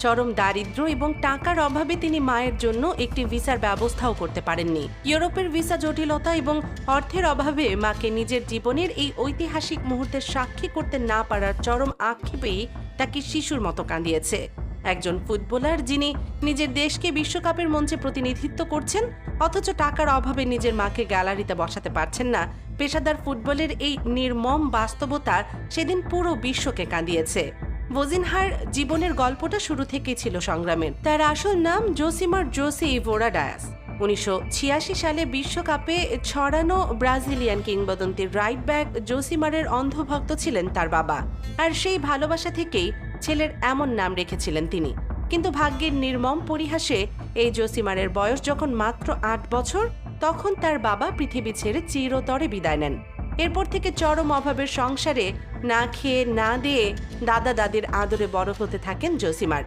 চরম দারিদ্র্য এবং টাকার অভাবে তিনি মায়ের জন্য একটি ভিসার ব্যবস্থাও করতে পারেননি। ইউরোপের ভিসা জটিলতা এবং অর্থের অভাবে মাকে নিজের জীবনের এই ঐতিহাসিক মুহূর্তের সাক্ষী করতে না পারার চরম আক্ষেপেই তাকে শিশুর মতো কাঁদিয়েছে। একজন ফুটবলার যিনি নিজের দেশকে বিশ্বকাপের মঞ্চে প্রতিনিধিত্ব করছেন, অথচ টাকার অভাবে নিজের মাকে গ্যালারিতে বসাতে পারছেন না, পেশাদার ফুটবলের এই নির্মম বাস্তবতা সেদিন পুরো বিশ্বকে কাঁদিয়েছে। ভোজিনহার জীবনের গল্পটা শুরু থেকেই ছিল সংগ্রামের। তার আসল নাম জোসিমার জোসে ইভোরা ডায়াস। 1986 সালে বিশ্বকাপে ছড়ানো ব্রাজিলিয়ান কিংবদন্তির রাইট ব্যাক জোসিমারের অন্ধভক্ত ছিলেন তার বাবা, আর সেই ভালোবাসা থেকেই ছেলের এমন নাম রেখেছিলেন তিনি। কিন্তু ভাগ্যের নির্মম পরিহাসে এই জোসিমারের বয়স যখন মাত্র 8 বছর, তখন তার বাবা পৃথিবী ছেড়ে চিরতরে বিদায় নেন। এরপর থেকে চরম অভাবের সংসারে না খেয়ে না দিয়ে দাদা দাদির আদরে বড় হতে থাকেন জোসিমার।